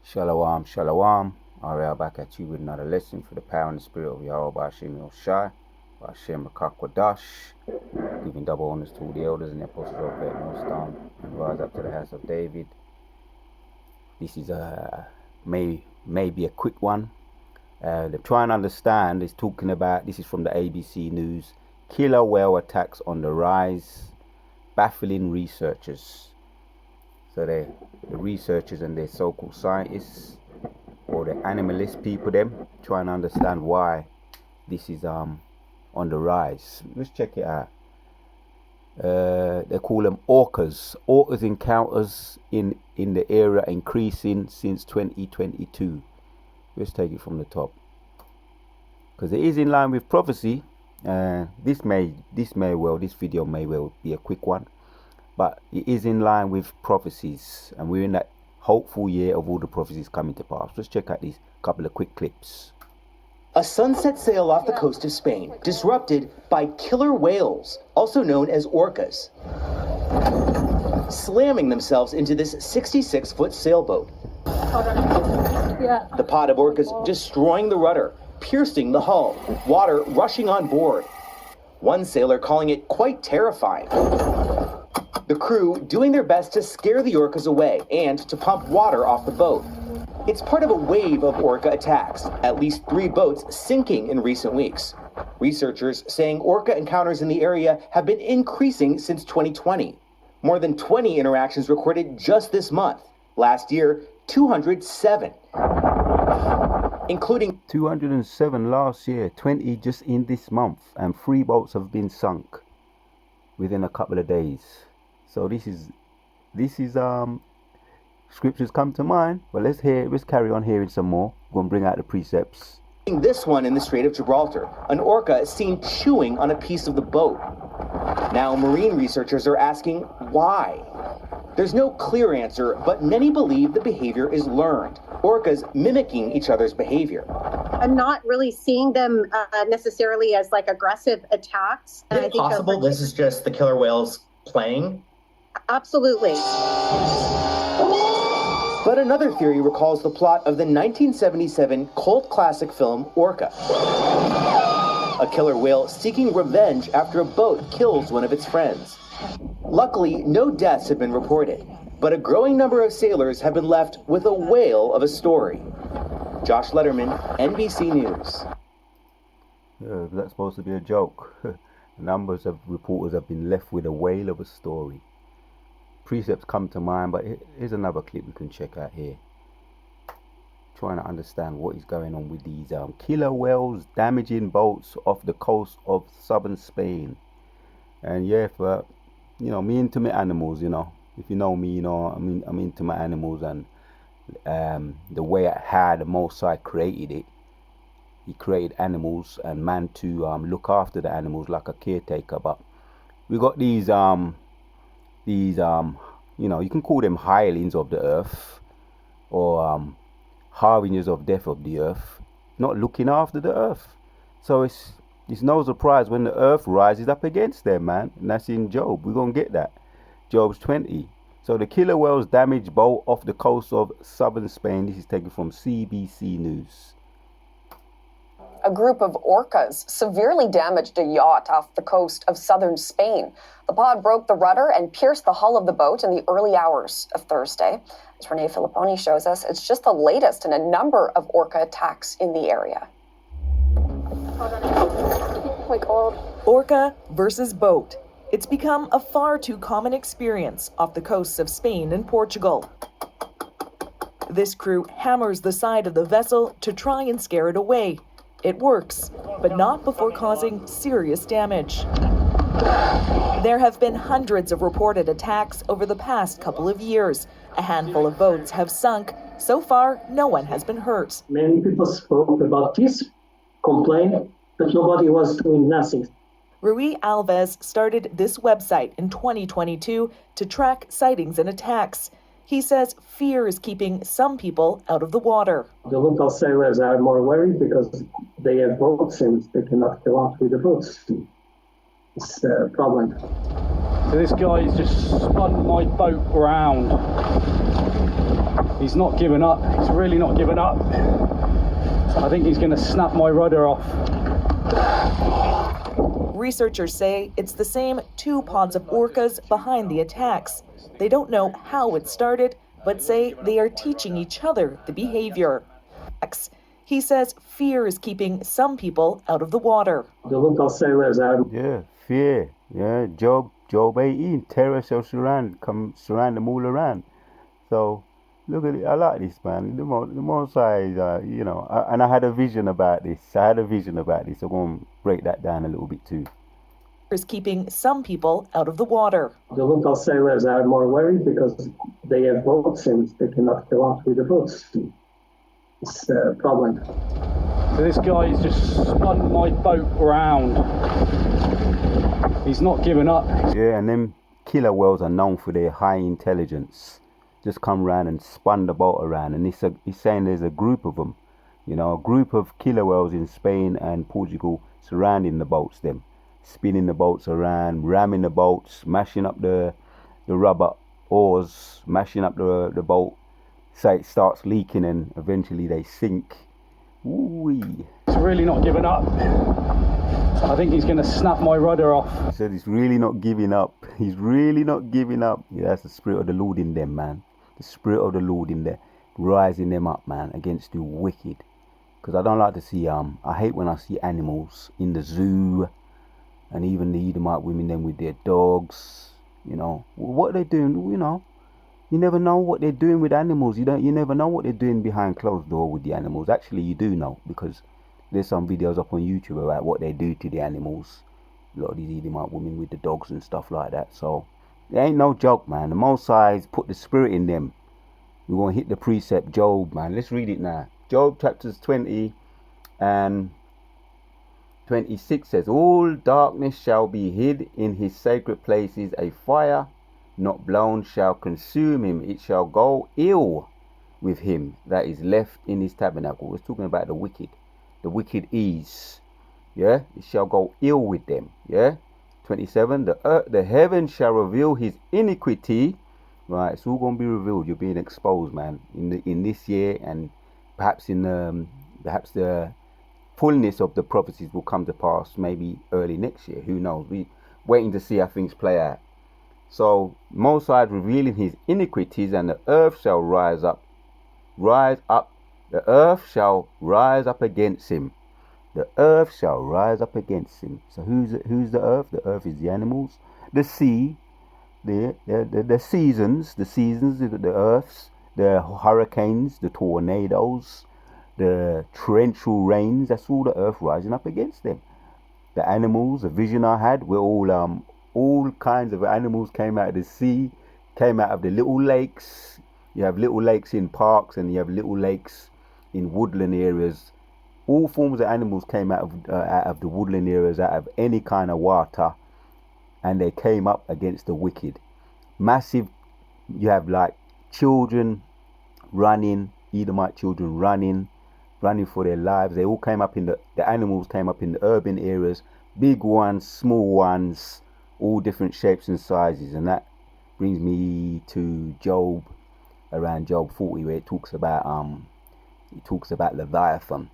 Shalom, shalom. Ariel back at you with another lesson for the power and the spirit of Yahweh Ba'Shem Yoshai, Ba'Shem Rakakwadash, giving double honors to all the elders and the apostles of Beit Nostam, and rise up to the house of David. This is maybe a quick one. The try and understand is talking about, this is from the ABC News, killer whale attacks on the rise, baffling researchers. So the researchers and their so-called scientists or the animalist people, them trying to understand why this is on the rise. Let's check it out. They call them orcas. Orcas encounters in the area increasing since 2022. Let's take it from the top, because it is in line with prophecy. This video may well be a quick one, but it is in line with prophecies, and we're in that hopeful year of all the prophecies coming to pass. Let's check out these couple of quick clips. A sunset sail off the coast of Spain, disrupted by killer whales, also known as orcas, slamming themselves into this 66-foot sailboat. The pod of orcas destroying the rudder, piercing the hull, water rushing on board. One sailor calling it quite terrifying. The crew doing their best to scare the orcas away and to pump water off the boat. It's part of a wave of orca attacks, at least 3 boats sinking in recent weeks. Researchers saying orca encounters in the area have been increasing since 2020. More than 20 interactions recorded just this month. Last year, 207. Including 207 last year, 20 just in this month, and 3 boats have been sunk within a couple of days. So this is scriptures come to mind, but let's carry on hearing some more. We're going to bring out the precepts. This one in the Strait of Gibraltar, an orca is seen chewing on a piece of the boat. Now marine researchers are asking why. There's no clear answer, but many believe the behavior is learned, orcas mimicking each other's behavior. I'm not really seeing them necessarily as like aggressive attacks. Is it possible this is just the killer whales playing? Absolutely. But another theory recalls the plot of the 1977 cult classic film Orca. A killer whale seeking revenge after a boat kills one of its friends. Luckily, no deaths have been reported, but a growing number of sailors have been left with a whale of a story. Josh Letterman, NBC News. That's supposed to be a joke. Numbers of reporters have been left with a whale of a story. Precepts come to mind, but here's another clip we can check out here. Trying to understand what is going on with these killer whales damaging boats off the coast of southern Spain. And yeah, for me into my animals, if you know me, I'm into my animals, and the way how the Most High created it, he created animals and man to look after the animals like a caretaker. But we got these you can call them hirelings of the earth, or harbingers of death of the earth, not looking after the earth. So it's no surprise when the earth rises up against them, man. And that's in Job. We're going to get that. Job's 20. So the killer whales damaged boat off the coast of southern Spain. This is taken from CBC News. A group of orcas severely damaged a yacht off the coast of southern Spain. The pod broke the rudder and pierced the hull of the boat in the early hours of Thursday. As Renee Filipponi shows us, it's just the latest in a number of orca attacks in the area. Orca versus boat. It's become a far too common experience off the coasts of Spain and Portugal. This crew hammers the side of the vessel to try and scare it away. It works, but not before causing serious damage. There have been hundreds of reported attacks over the past couple of years. A handful of boats have sunk. So far, no one has been hurt. Many people spoke about this, complained, but nobody was doing nothing. Rui Alves started this website in 2022 to track sightings and attacks. He says fear is keeping some people out of the water. The local sailors are more worried because they have boats and they cannot go out with the boats. It's a problem. So this guy's just spun my boat round. He's not giving up. He's really not giving up. I think he's going to snap my rudder off. Researchers say it's the same two pods of orcas behind the attacks. They don't know how it started, but say they are teaching each other the behavior. He says fear is keeping some people out of the water. The local sailors are. Yeah, fear. Yeah, Job 18. Terror shall surround them all around. So, look at it. I like this, man. The more size, and I had a vision about this. I'm going to break that down a little bit too. Is keeping some people out of the water. The local sailors are more worried because they have boat sims. They cannot go out with the boats. It's a problem. So this guy's just spun my boat around. He's not giving up. Yeah, and them killer whales are known for their high intelligence. Just come around and spun the boat around, and he's saying there's a group of them, a group of killer whales in Spain and Portugal surrounding the boats, them spinning the boats around, ramming the boats, mashing up the rubber oars, mashing up the boat, so it starts leaking and eventually they sink. Ooh-wee. He's really not giving up. I think he's going to snap my rudder off. He said he's really not giving up. He's really not giving up. Yeah, that's the Spirit of the Lord in them, man. The Spirit of the Lord in there, rising them up, man, against the wicked. Because I don't like to see, I hate when I see animals in the zoo, and even the Edomite women then with their dogs, what they're doing, you never know what they're doing with animals. You never know what they're doing behind closed door with the animals. Actually, you do know, because there's some videos up on YouTube about what they do to the animals. A lot of these Edomite women with the dogs and stuff like that. So, it ain't no joke, man. The Most High put the Spirit in them. We're going to hit the precept Job, man. Let's read it now. Job chapters 20 and 26 says, all darkness shall be hid in his sacred places. A fire not blown shall consume him. It shall go ill with him that is left in his tabernacle. We're talking about the wicked ease. Yeah, it shall go ill with them. Yeah. 27, the heaven shall reveal his iniquity. Right, it's all going to be revealed. You're being exposed, man, in this year, and perhaps the fullness of the prophecies will come to pass maybe early next year. Who knows? We waiting to see how things play out. So Most High revealing his iniquities, and the earth shall rise up. The earth shall rise up against him. The earth shall rise up against him. So who's the earth? The earth is the animals, the sea, the seasons, the earths, the hurricanes, the tornadoes, the torrential rains. That's all the earth rising up against them. The animals, the vision I had, were all kinds of animals came out of the sea, came out of the little lakes. You have little lakes in parks, and you have little lakes in woodland areas. All forms of animals came out of the woodland areas, out of any kind of water, and they came up against the wicked. Massive. You have like children running, Edomite children running for their lives. They all came up the animals came up in the urban areas, big ones, small ones, all different shapes and sizes. And that brings me to Job, around Job 40, where it talks about Leviathan.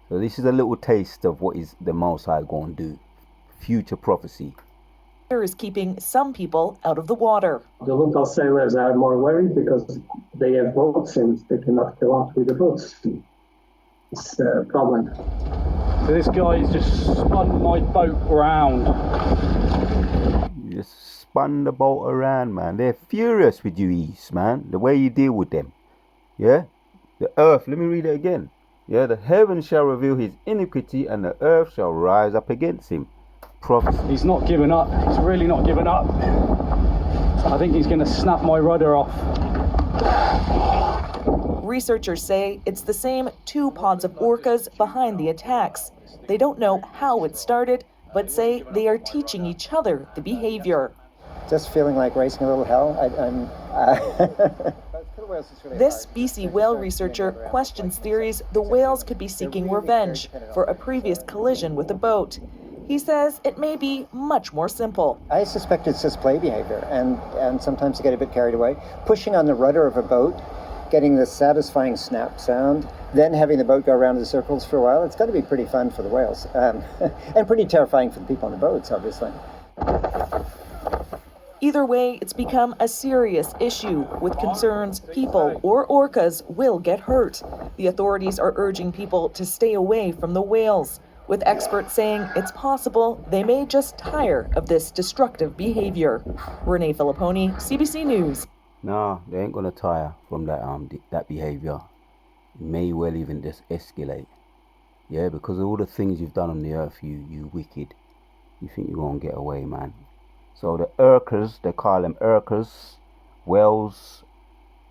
So this is a little taste of what is the Most High going to do. Future prophecy. Is keeping some people out of the water. The local sailors are more worried because they have boat sims. They cannot go out with the boats. It's a problem. So this guy's just spun my boat around. You just spun the boat around, man. They're furious with you, East, man. The way you deal with them. Yeah? The earth, let me read it again. Yeah, the heaven shall reveal his iniquity, and the earth shall rise up against him. Prophecy. He's not giving up. He's really not giving up. I think he's going to snap my rudder off. Researchers say it's the same two pods of orcas behind the attacks. They don't know how it started, but say they are teaching each other the behavior. Just feeling like raising a little hell. This BC whale researcher questions theories the whales could be seeking revenge for a previous collision with a boat. He says it may be much more simple. I suspect it's just play behavior, and sometimes they get a bit carried away. Pushing on the rudder of a boat getting this satisfying snap sound, then having the boat go around in circles for a while. It's got to be pretty fun for the whales, and pretty terrifying for the people on the boats, obviously. Either way, it's become a serious issue with concerns people or orcas will get hurt. The authorities are urging people to stay away from the whales, with experts saying it's possible they may just tire of this destructive behavior. Renee Filipponi, CBC News. Nah, they ain't gonna tire from that behavior. It may well even just escalate. Yeah, because of all the things you've done on the earth, you wicked. You think you're gonna get away, man. So the Urkas, they call them Urkas, whales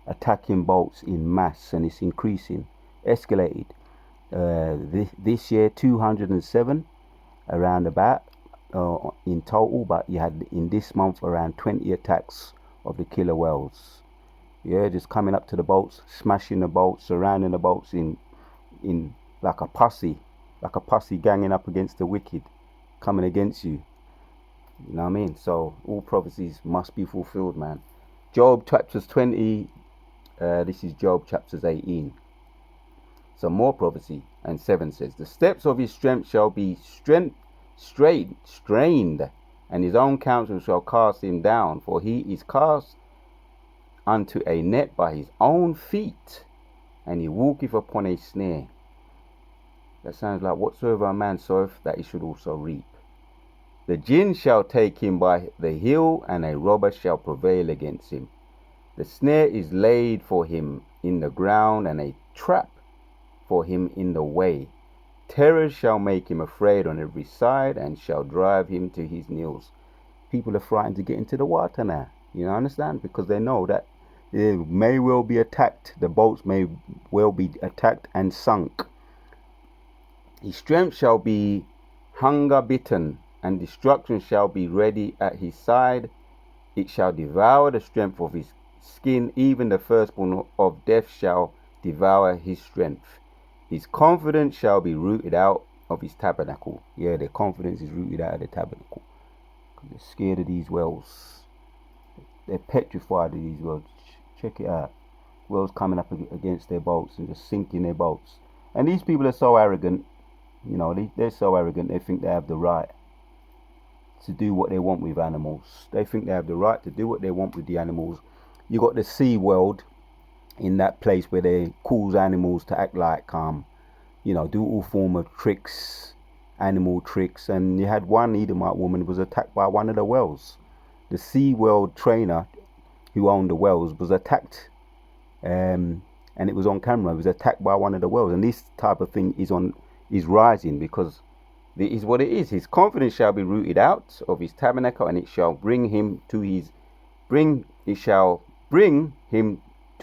attacking boats in mass, and it's increasing, escalated. This year 207 around about in total, but you had in this month around 20 attacks of the killer whales. Yeah, just coming up to the boats, smashing the boats, surrounding the boats in like a posse ganging up against the wicked, coming against you. You know what I mean? So all prophecies must be fulfilled, man. Job chapters 20, this is Job chapters 18. Some more prophecy, and 7 says, the steps of his strength shall be strained, and his own counsel shall cast him down, for he is cast unto a net by his own feet, and he walketh upon a snare. That sounds like whatsoever a man soweth, that he should also reap. The jinn shall take him by the heel, and a robber shall prevail against him. The snare is laid for him in the ground, and a trap for him in the way. Terror shall make him afraid on every side, and shall drive him to his knees. People are frightened to get into the water now. You understand? Because they know that they may well be attacked. The boats may well be attacked and sunk. His strength shall be hunger bitten, and destruction shall be ready at his side. It shall devour the strength of his skin, even the firstborn of death shall devour his strength. His confidence shall be rooted out of his tabernacle. Yeah, their confidence is rooted out of the tabernacle. Because they're scared of these whales. They're petrified of these whales. Check it out. Whales coming up against their boats and just sinking their boats. And these people are so arrogant. You know, they're so arrogant, they think they have the right to do what they want with animals. They think they have the right to do what they want with the animals. You got the Sea World in that place where they cause animals to act like, you know, do all form of tricks, animal tricks. And you had one Edomite woman who was attacked by one of the whales. The Sea World trainer who owned the whales was attacked, and it was on camera. He was attacked by one of the whales, and this type of thing is rising because it is what it is. His confidence shall be rooted out of his tabernacle, and it shall bring him to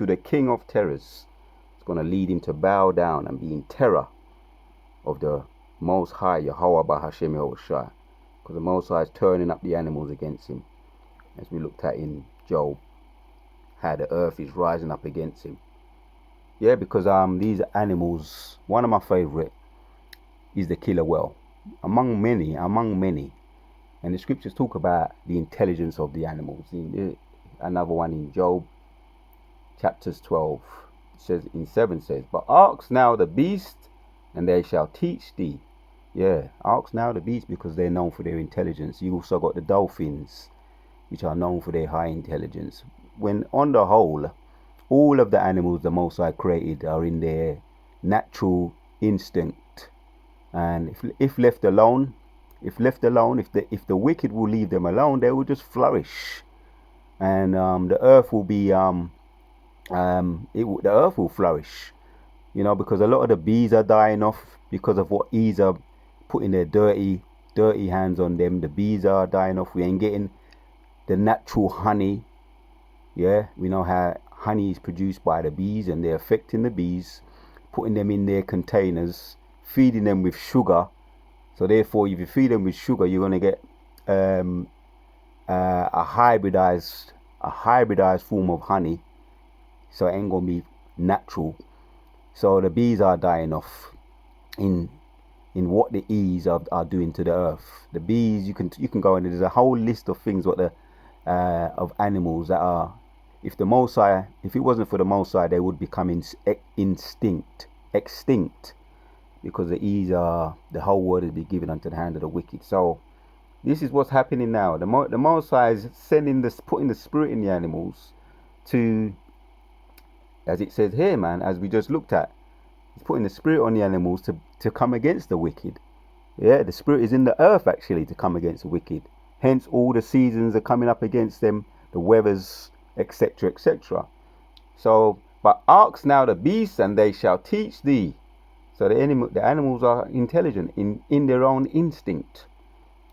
the king of terrors. It's going to lead him to bow down and be in terror of the Most High, Yahweh Bahashem Yahushua, because the Most High is turning up the animals against him, as we looked at in Job, how the earth is rising up against him. Yeah, because these animals, one of my favorite is the killer whale, among many, and the scriptures talk about the intelligence of the animals. Another one in Job chapters 12 says, in 7 says, but ask now the beast, and they shall teach thee. Yeah, ask now the beast, because they're known for their intelligence. You also got the dolphins, which are known for their high intelligence. When on the whole, all of the animals the Most High created are in their natural instinct, and if left alone, if the wicked will leave them alone, they will just flourish, and the earth will be the earth will flourish, you know, because a lot of the bees are dying off because of what bees are putting their dirty hands on them. The bees are dying off. We ain't getting the natural honey. Yeah, we know how honey is produced by the bees, and they're affecting the bees, putting them in their containers, feeding them with sugar. So therefore, if you feed them with sugar, you're going to get a hybridized form of honey. So it ain't going to be natural. So the bees are dying off in what the bees are doing to the earth. The bees, you can go in, there's a whole list of things of animals that are if the Most High, if it wasn't for the Most High, they would become extinct, because the whole world would be given unto the hand of the wicked. So this is what's happening now. The Most High is putting the spirit in the animals to, as it says here, man, as we just looked at, he's putting the spirit on the animals to come against the wicked. Yeah, the spirit is in the earth actually to come against the wicked. Hence all the seasons are coming up against them, the weathers, etc., etc. So, but ask now the beasts, and they shall teach thee. So the animals are intelligent in their own instinct.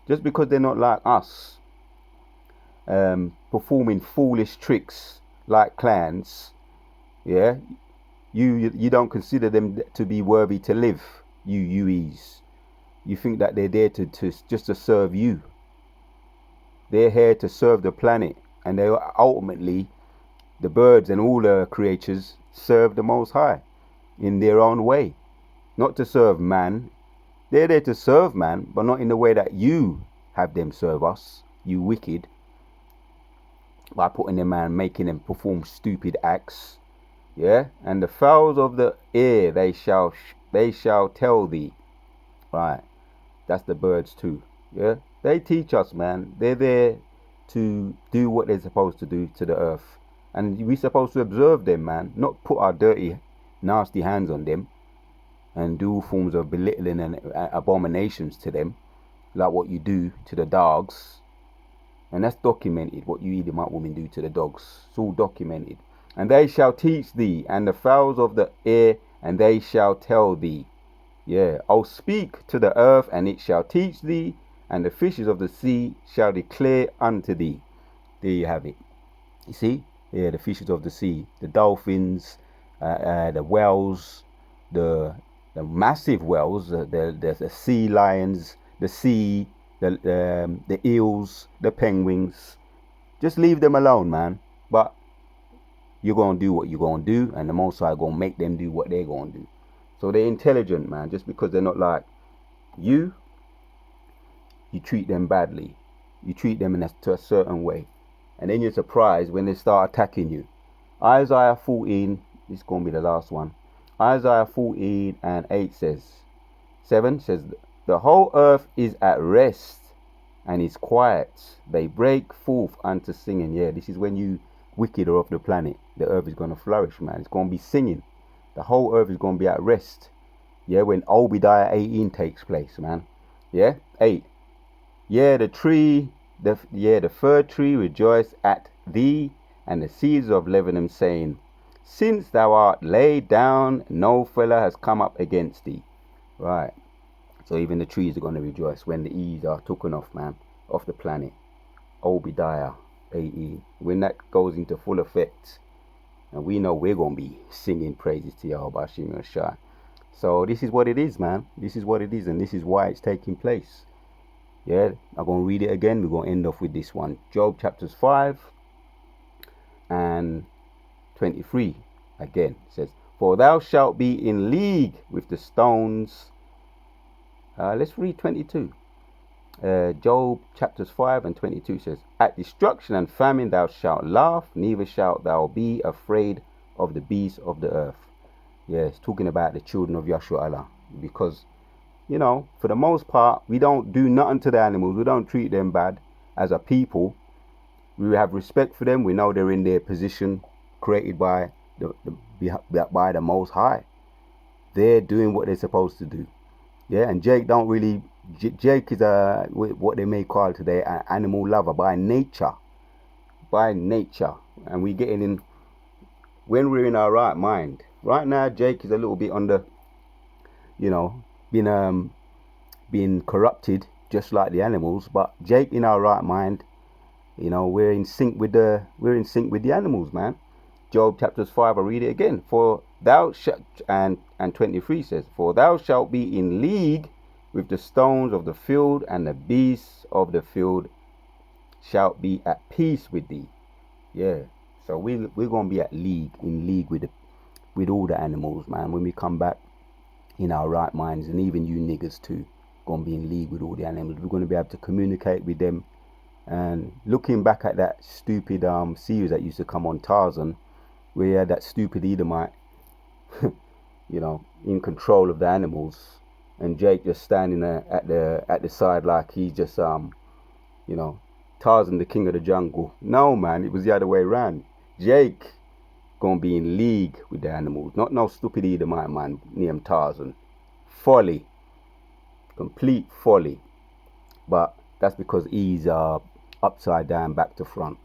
Just because they're not like us, performing foolish tricks like clans, yeah, you don't consider them to be worthy to live, you Yuis. You think that they're there to just to serve you. They're here to serve the planet, and they ultimately, the birds and all the creatures, serve the Most High in their own way. Not to serve man. They're there to serve man, but not in the way that you have them serve us, you wicked. By putting them and making them perform stupid acts. Yeah? And the fowls of the air, they shall tell thee. Right. That's the birds too. Yeah? They teach us, man. They're there to do what they're supposed to do to the earth. And we're supposed to observe them, man. Not put our dirty, nasty hands on them and do forms of belittling and abominations to them, like what you do to the dogs. And that's documented, what you Edomite women do to the dogs. It's all documented. And they shall teach thee, and the fowls of the air, and they shall tell thee. Yeah, I'll speak to the earth, and it shall teach thee, and the fishes of the sea shall declare unto thee. There you have it. You see? Yeah, the fishes of the sea, the dolphins, the whales, the massive whales, the sea lions, the eels, the penguins. Just leave them alone, man. But you're going to do what you're going to do, and the Most High going to make them do what they're going to do. So they're intelligent, man. Just because they're not like you treat them badly. You treat them to a certain way. And then you're surprised when they start attacking you. Isaiah 14, this is going to be the last one. Isaiah 14:8 says, 7 says, the whole earth is at rest and is quiet. They break forth unto singing. Yeah, this is when you wicked are off the planet. The earth is going to flourish, man. It's going to be singing. The whole earth is going to be at rest. Yeah, when Obadiah 18 takes place, man. Yeah, 8. Yeah, the fir tree rejoice at thee, and the seeds of Lebanon, saying, since thou art laid down, no fellow has come up against thee. Right. So even the trees are going to rejoice when the E's are taken off, man, off the planet. Obadiah 18. When that goes into full effect, and we know we're going to be singing praises to Yahweh Hashem Yoshai. So this is what it is, man. This is what it is, and this is why it's taking place. Yeah, I'm going to read it again. We're going to end off with this one. Job chapters 5 and 23 again says, for thou shalt be in league with the stones. Let's read 22. Job chapters 5 and 22 says, at destruction and famine thou shalt laugh, neither shalt thou be afraid of the beasts of the earth. Yes, talking about the children of Yahshua Allah. Because, you know, for the most part, we don't do nothing to the animals. We don't treat them bad as a people. We have respect for them. We know they're in their position created by the Most High. They're doing what they're supposed to do. Yeah, and Jake is what they may call today an animal lover by nature. And we getting in when we're in our right mind. Right now, Jake is a little bit under, you know, being corrupted just like the animals. But Jake, in our right mind, you know, we're in sync with the animals, man. Job chapters 5, I'll read it again. For thou shalt, and 23 says, for thou shalt be in league with the stones of the field, and the beasts of the field shalt be at peace with thee. Yeah, so we're gonna be in league with all the animals, man. When we come back in our right minds, and even you niggers too, gonna be in league with all the animals. We're gonna be able to communicate with them And looking back at that stupid series that used to come on Tarzan, where you had that stupid Edomite, you know, in control of the animals, and Jake just standing there at the side like he's just you know, Tarzan, the king of the jungle. No, man, it was the other way around. Jake gonna be in league with the animals, not no stupid Edomite man named Tarzan. Folly, complete folly. But that's because he's upside down, back to front.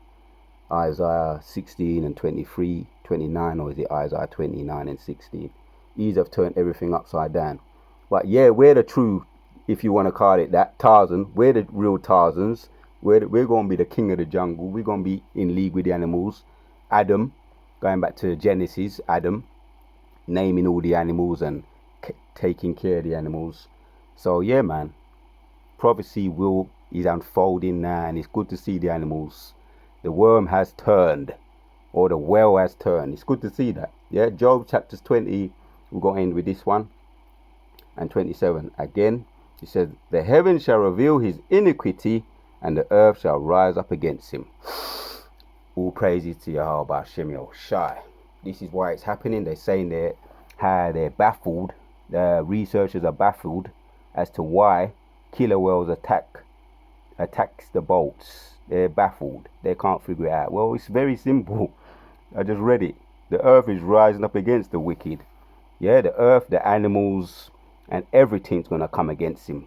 Isaiah 16 and 23, 29, or is it Isaiah 29 and 16? He's have turned everything upside down. But yeah, we're the true, if you want to call it that, Tarzan. We're the real Tarzans. We're going to be the king of the jungle. We're going to be in league with the animals. Adam, going back to Genesis, Adam, naming all the animals and taking care of the animals. So yeah, man, prophecy is unfolding now, and it's good to see the animals. The worm has turned, or the well has turned. It's good to see that. Yeah, Job chapters 20, we're going to end with this one. And 27 again, he says, the heavens shall reveal his iniquity, and the earth shall rise up against him. All praises to Yahweh Hashem Yahushai. This is why it's happening. They're saying they're baffled. The researchers are baffled as to why killer whales attacks the boats. They're baffled. They can't figure it out. Well, it's very simple. I just read it. The earth is rising up against the wicked. Yeah, the earth, the animals, and everything's going to come against him.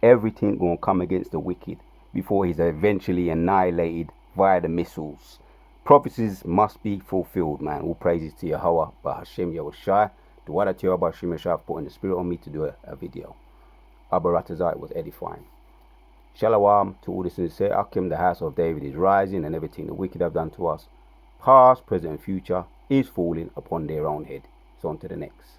Everything going to come against the wicked before he's eventually annihilated via the missiles. Prophecies must be fulfilled, man. All praises to Yahweh, by Hashem Yahushai. The one that Yahweh Hashem Yahushai put in the spirit on me to do a video. Abaratazai was edifying. Shalom to all the sincere. Akim, the house of David is rising, and everything the wicked have done to us, past, present, and future, is falling upon their own head. So on to the next.